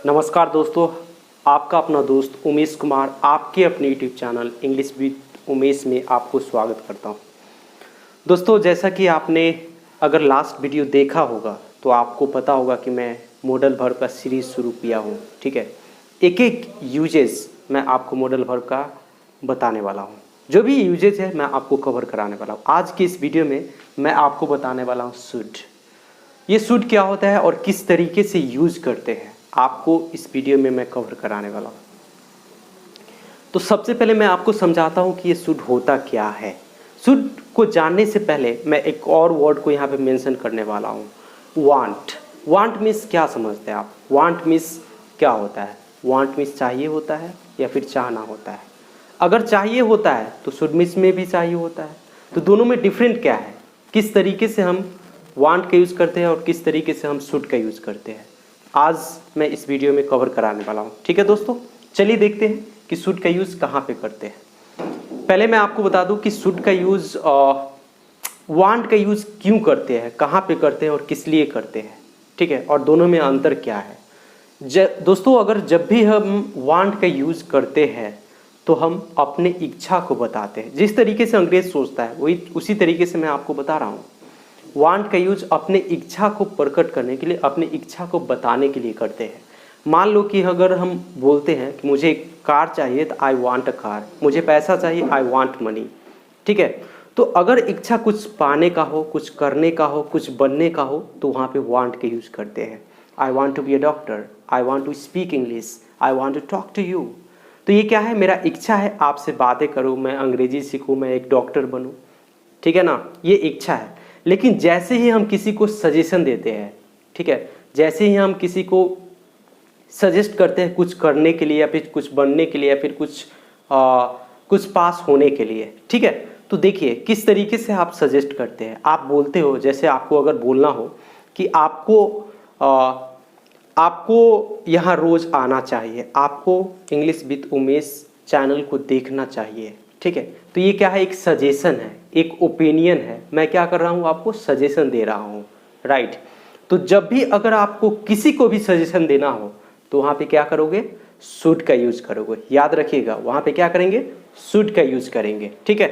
नमस्कार दोस्तों, आपका अपना दोस्त उमेश कुमार आपके अपने YouTube channel English with Umesh में आपको स्वागत करता हूं। दोस्तों, जैसा कि आपने अगर लास्ट वीडियो देखा होगा तो आपको पता होगा कि मैं मॉडल वर्ब का सीरीज़ शुरू किया हूं। ठीक है, एक एक यूजेस मैं आपको मॉडल वर्ब का बताने वाला हूं। जो भी यूजेस है मैं आपको कवर कराने वाला हूँ। आज की इस वीडियो में मैं आपको बताने वाला हूँ शुड। ये शुड क्या होता है और किस तरीके से यूज करते हैं, आपको इस वीडियो में मैं कवर कराने वाला हूँ। तो सबसे पहले मैं आपको समझाता हूँ कि ये शुड होता क्या है। शुड को जानने से पहले मैं एक और वर्ड को यहाँ पे मेंशन करने वाला हूँ, वांट। वांट मीन्स क्या समझते हैं आप? वांट मीन्स क्या होता है? वांट मीन्स चाहिए होता है या फिर चाहना होता है। अगर चाहिए होता है तो शुड मीन्स में भी चाहिए होता है। तो दोनों में डिफरेंट क्या है, किस तरीके से हम वांट का यूज़ करते हैं और किस तरीके से हम शुड का यूज़ करते हैं, आज मैं इस वीडियो में कवर कराने वाला हूँ। ठीक है दोस्तों, चलिए देखते हैं कि शुड का यूज़ कहाँ पे करते हैं। पहले मैं आपको बता दूँ कि शुड का यूज़ वांट का यूज़ क्यों करते हैं, कहाँ पे करते हैं और किस लिए करते हैं। ठीक है, और दोनों में अंतर क्या है। दोस्तों, अगर जब भी हम वांट का यूज़ करते हैं तो हम अपने इच्छा को बताते हैं। जिस तरीके से अंग्रेज सोचता है वही उसी तरीके से मैं आपको बता रहा हूँ। वांट का यूज अपने इच्छा को प्रकट करने के लिए, अपने इच्छा को बताने के लिए करते हैं। मान लो कि अगर हम बोलते हैं कि मुझे एक कार चाहिए तो आई वांट अ कार, मुझे पैसा चाहिए आई वांट मनी। ठीक है, तो अगर इच्छा कुछ पाने का हो, कुछ करने का हो, कुछ बनने का हो तो वहाँ पे वांट के यूज करते हैं। I want to be a doctor, I want to speak English, I want to talk to you. तो ये क्या है, मेरा इच्छा है आपसे बातें करूँ, मैं अंग्रेजी सीखूँ, मैं एक डॉक्टर बनूँ। ठीक है ना, ये इच्छा है। लेकिन जैसे ही हम किसी को सजेशन देते हैं, ठीक है, जैसे ही हम किसी को सजेस्ट करते हैं कुछ करने के लिए या फिर कुछ बनने के लिए या फिर कुछ पास होने के लिए, ठीक है, तो देखिए किस तरीके से आप सजेस्ट करते हैं। आप बोलते हो, जैसे आपको अगर बोलना हो कि आपको यहाँ रोज़ आना चाहिए, आपको इंग्लिश विद उमेश चैनल को देखना चाहिए। ठीक है, तो ये क्या है, एक सजेशन है, एक ओपिनियन है। मैं क्या कर रहा हूँ, आपको सजेशन दे रहा हूँ, राइट। तो जब भी अगर आपको किसी को भी सजेशन देना हो तो वहाँ पे क्या करोगे, शुड का यूज करोगे। याद रखिएगा, वहाँ पे क्या करेंगे, शुड का यूज करेंगे। ठीक है,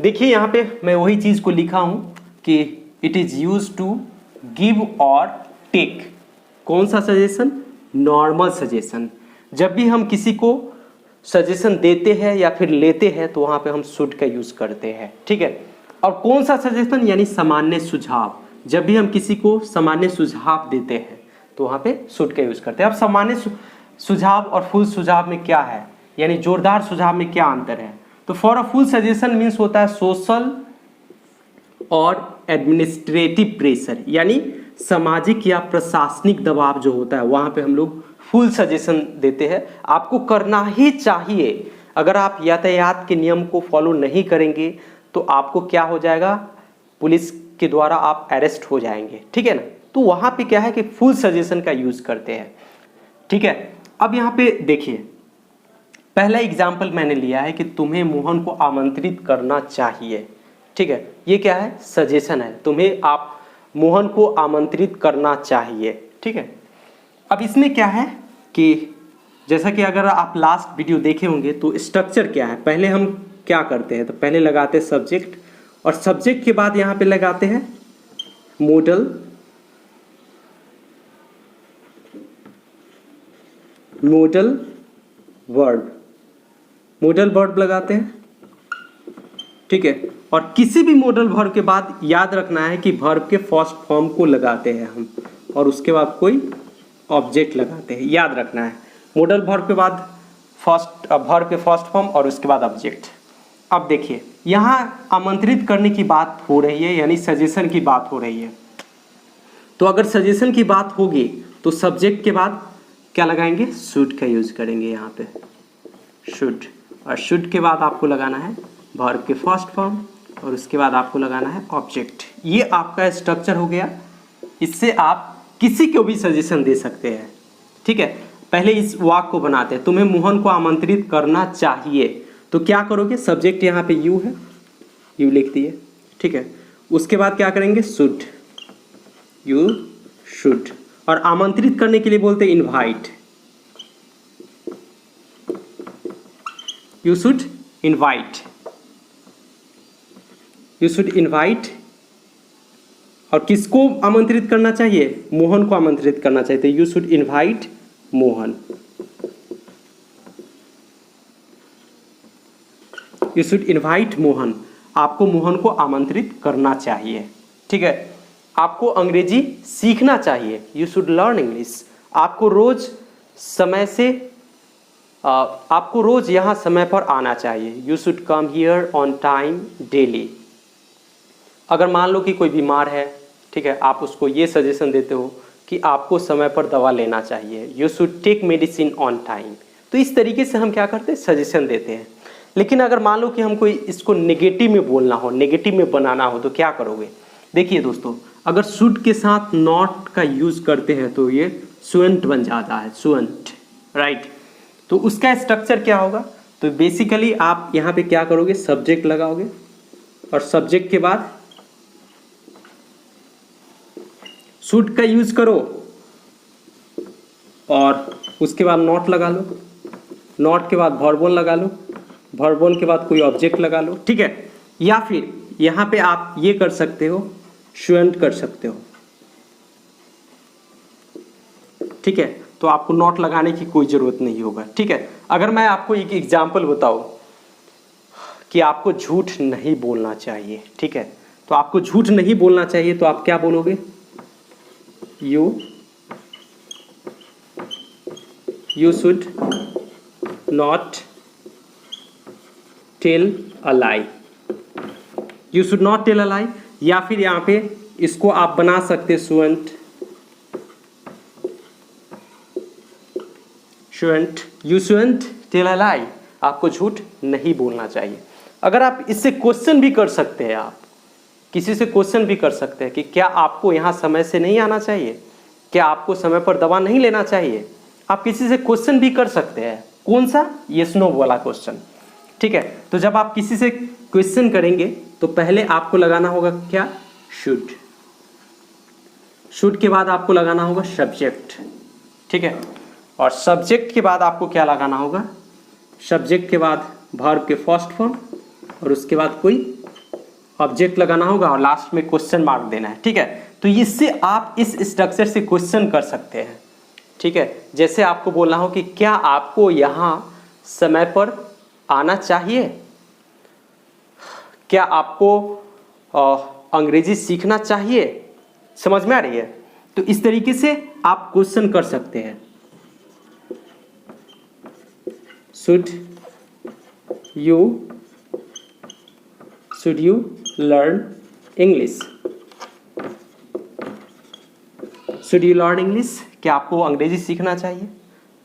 देखिए यहाँ पे मैं वही चीज़ को लिखा हूँ कि it is use to give और टेक। कौन सा सजेशन, नॉर्मल सजेशन। जब भी हम किसी को सजेशन देते हैं या फिर लेते हैं तो वहाँ पे हम शुड का यूज़ करते हैं। ठीक है, और कौन सा सजेशन, यानी सामान्य सुझाव। जब भी हम किसी को सामान्य सुझाव देते हैं तो वहाँ पे शुड का यूज़ करते हैं। अब सामान्य सुझाव और फुल सुझाव में क्या है, यानी जोरदार सुझाव में क्या अंतर है। तो for a full suggestion means होता है सोशल और एडमिनिस्ट्रेटिव प्रेशर, यानी सामाजिक या प्रशासनिक दबाव जो होता है वहाँ पे हम लोग फुल सजेशन देते हैं। आपको करना ही चाहिए। अगर आप यातायात के नियम को फॉलो नहीं करेंगे तो आपको क्या हो जाएगा, पुलिस के द्वारा आप अरेस्ट हो जाएंगे। ठीक है ना, तो वहाँ पे क्या है कि फुल सजेशन का यूज़ करते हैं। ठीक है, अब यहाँ पे देखिए, पहला एग्जाम्पल मैंने लिया है कि तुम्हें मोहन को आमंत्रित करना चाहिए। ठीक है, ये क्या है, सजेशन है, तुम्हें आप मोहन को आमंत्रित करना चाहिए। ठीक है, अब इसमें क्या है कि जैसा कि अगर आप लास्ट वीडियो देखे होंगे तो स्ट्रक्चर क्या है, पहले हम क्या करते हैं, तो पहले लगाते हैं सब्जेक्ट और सब्जेक्ट के बाद यहाँ पे लगाते हैं मॉडल वर्ब। मॉडल वर्ब लगाते हैं। ठीक है, और किसी भी मॉडल वर्ब के बाद याद रखना है कि वर्ब के फर्स्ट फॉर्म को लगाते हैं हम और उसके बाद कोई ऑब्जेक्ट लगाते हैं। याद रखना है, मॉडल वर्ब के बाद वर्ब के फर्स्ट फॉर्म और उसके बाद ऑब्जेक्ट। अब देखिए, यहाँ आमंत्रित करने की बात हो रही है, यानी सजेशन की बात हो रही है। तो अगर सजेशन की बात होगी तो सब्जेक्ट के बाद क्या लगाएंगे, शुड का यूज करेंगे यहाँ पे, शुड। और शुड के बाद आपको लगाना है वर्ब के फर्स्ट फॉर्म और उसके बाद आपको लगाना है ऑब्जेक्ट। ये आपका स्ट्रक्चर हो गया। इससे आप किसी को भी सजेशन दे सकते हैं। ठीक है, पहले इस वाक्य को बनाते हैं, तुम्हें मोहन को आमंत्रित करना चाहिए। तो क्या करोगे, सब्जेक्ट यहाँ पे यू है, यू लिख दिए। ठीक है, उसके बाद क्या करेंगे, शुड, यू शुड, और आमंत्रित करने के लिए बोलते हैं invite. You should invite, you should invite. और किसको आमंत्रित करना चाहिए? मोहन को आमंत्रित करना चाहिए, तो you should invite Mohan, you should invite Mohan. आपको मोहन को आमंत्रित करना चाहिए, ठीक है। आपको अंग्रेजी सीखना चाहिए, यू शुड लर्न इंग्लिश। आपको रोज समय से आपको रोज यहाँ समय पर आना चाहिए, you should come here on time daily. अगर मान लो कि कोई बीमार है, ठीक है, आप उसको ये सजेशन देते हो कि आपको समय पर दवा लेना चाहिए, you should take medicine on time. तो इस तरीके से हम क्या करते हैं? सजेशन देते हैं। लेकिन अगर मान लो कि हमको इसको नेगेटिव में बोलना हो, नेगेटिव में बनाना हो, तो क्या करोगे? देखिए दोस्तों, अगर शुड के साथ नॉट का यूज करते हैं तो ये शुडंट बन जाता है, शुडंट, राइट। तो उसका स्ट्रक्चर क्या होगा? तो बेसिकली आप यहाँ पे क्या करोगे? सब्जेक्ट लगाओगे और सब्जेक्ट के बाद शुड का यूज करो और उसके बाद नॉट लगा लो, नॉट के बाद वर्ब वन लगा लो, वर्ब वन के बाद कोई ऑब्जेक्ट लगा लो, ठीक है। या फिर यहाँ पे आप ये कर सकते हो, शुडंट कर सकते हो, ठीक है। तो आपको नॉट लगाने की कोई जरूरत नहीं होगा, ठीक है। अगर मैं आपको एक एग्जाम्पल बताऊं कि आपको झूठ नहीं बोलना चाहिए, ठीक है, तो आपको झूठ नहीं बोलना चाहिए, तो आप क्या बोलोगे? You should not tell a lie, you should not tell a lie. या फिर यहाँ पे इसको आप बना सकते shouldn't, you shouldn't tell a lie, आपको झूठ नहीं बोलना चाहिए। अगर आप इससे क्वेश्चन भी कर सकते हैं, आप किसी से क्वेश्चन भी कर सकते हैं कि क्या आपको यहाँ समय से नहीं आना चाहिए, क्या आपको समय पर दवा नहीं लेना चाहिए। आप किसी से क्वेश्चन भी कर सकते हैं। कौन सा? यस नो वाला क्वेश्चन, ठीक है। तो जब आप किसी से क्वेश्चन करेंगे तो पहले आपको लगाना होगा क्या? शुड। शुड के बाद आपको लगाना होगा सब्जेक्ट, ठीक है। और सब्जेक्ट के बाद आपको क्या लगाना होगा? सब्जेक्ट के बाद वर्ब के फर्स्ट फॉर्म और उसके बाद कोई ऑब्जेक्ट लगाना होगा और लास्ट में क्वेश्चन मार्क देना है, ठीक है। तो इससे आप इस स्ट्रक्चर से क्वेश्चन कर सकते हैं, ठीक है। जैसे आपको बोलना हो कि क्या आपको यहाँ समय पर आना चाहिए, क्या आपको अंग्रेजी सीखना चाहिए, समझ में आ रही है? तो इस तरीके से आप क्वेश्चन कर सकते हैं। Should you learn English, should you learn English, क्या आपको अंग्रेजी सीखना चाहिए,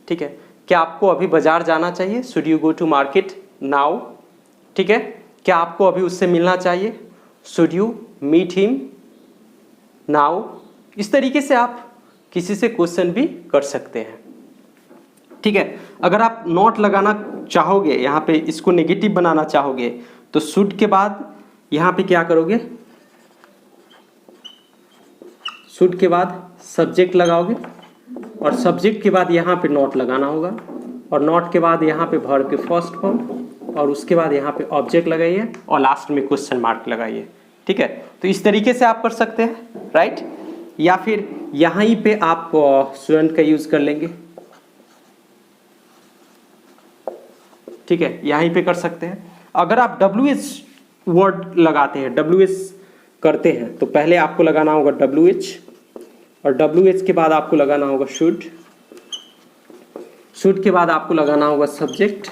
ठीक है। क्या आपको अभी बाजार जाना चाहिए? Should you go to market now, ठीक है। क्या आपको अभी उससे मिलना चाहिए? Should you meet him now. इस तरीके से आप किसी से क्वेश्चन भी कर सकते हैं, ठीक है। अगर आप नॉट लगाना चाहोगे, यहाँ पे इसको नेगेटिव बनाना चाहोगे, तो शुड के बाद यहाँ पे क्या करोगे? शुड के बाद सब्जेक्ट लगाओगे और सब्जेक्ट के बाद यहाँ पे नॉट लगाना होगा और नॉट के बाद यहाँ पे वर्ब के फर्स्ट फॉर्म और उसके बाद यहाँ पे ऑब्जेक्ट लगाइए और लास्ट में क्वेश्चन मार्क लगाइए, ठीक है। तो इस तरीके से आप कर सकते हैं, राइट। या फिर यहाँ ही पे आप शुडंट का यूज कर लेंगे, ठीक है, यहीं पे कर सकते हैं। अगर आप WH वर्ड लगाते हैं, WH करते हैं, तो पहले आपको लगाना होगा WH और WH के बाद आपको लगाना होगा शुड, शुड के बाद आपको लगाना होगा सब्जेक्ट,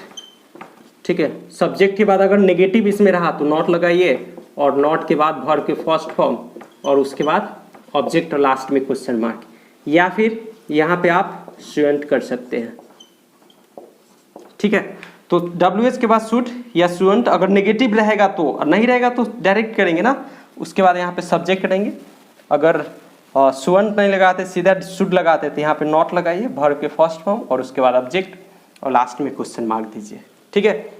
ठीक है। सब्जेक्ट के बाद अगर नेगेटिव इसमें रहा तो नॉट लगाइए और नॉट के बाद वर्ब के फर्स्ट फॉर्म और उसके बाद ऑब्जेक्ट और लास्ट में क्वेश्चन मार्क। या फिर यहाँ पे आप शुडंट कर सकते हैं, ठीक है। तो WH के बाद शुड या शुडंट, अगर नेगेटिव रहेगा तो, और नहीं रहेगा तो डायरेक्ट करेंगे ना, उसके बाद यहाँ पे सब्जेक्ट करेंगे। अगर शुडंट नहीं लगाते, सीधा शुड लगाते, तो यहाँ पे नॉट लगाइए, वर्ब के फर्स्ट फॉर्म और उसके बाद ऑब्जेक्ट और लास्ट में क्वेश्चन मार्क दीजिए, ठीक है।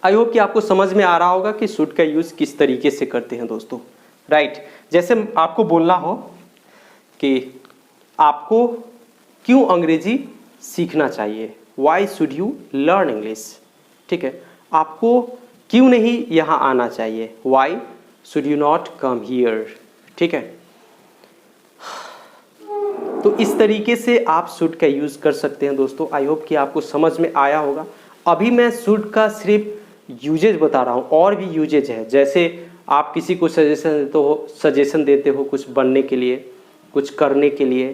आई होप कि आपको समझ में आ रहा होगा कि शुड का यूज़ किस तरीके से करते हैं दोस्तों, राइट। जैसे आपको बोलना हो कि आपको क्यों अंग्रेजी सीखना चाहिए, why should you learn English. ठीक है, आपको क्यों नहीं यहाँ आना चाहिए, why should you not come here. ठीक है, तो इस तरीके से आप शुड का यूज़ कर सकते हैं दोस्तों। आई होप कि आपको समझ में आया होगा। अभी मैं शुड का सिर्फ यूजेज बता रहा हूँ, और भी यूजेज है। जैसे आप किसी को सजेशन देते हो कुछ बनने के लिए, कुछ करने के लिए,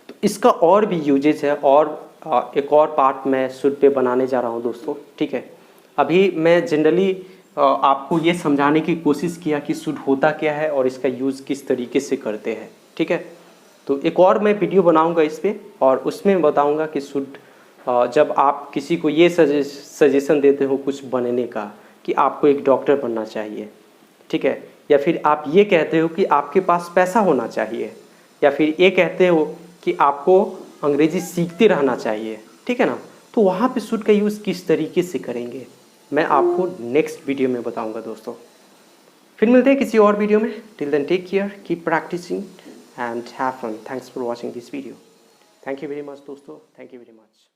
तो इसका और भी यूजेज है। और एक और पार्ट मैं शुड पे बनाने जा रहा हूँ दोस्तों। ठीक है, अभी मैं जनरली आपको ये समझाने की कोशिश किया कि शुड होता क्या है और इसका यूज़ किस तरीके से करते हैं। ठीक है, तो एक और मैं वीडियो बनाऊंगा इस पर, और उसमें बताऊंगा कि शुड जब आप किसी को ये सजेशन देते हो कुछ बनने का, कि आपको एक डॉक्टर बनना चाहिए, ठीक है, या फिर आप ये कहते हो कि आपके पास पैसा होना चाहिए, या फिर ये कहते हो कि आपको अंग्रेजी सीखते रहना चाहिए, ठीक है ना, तो वहाँ पे शुड का यूज़ किस तरीके से करेंगे मैं आपको नेक्स्ट वीडियो में बताऊंगा दोस्तों। फिर मिलते हैं किसी और वीडियो में। Till then take care, keep practising and have fun. Thanks for watching this video. Thank you very much दोस्तों, thank you very much.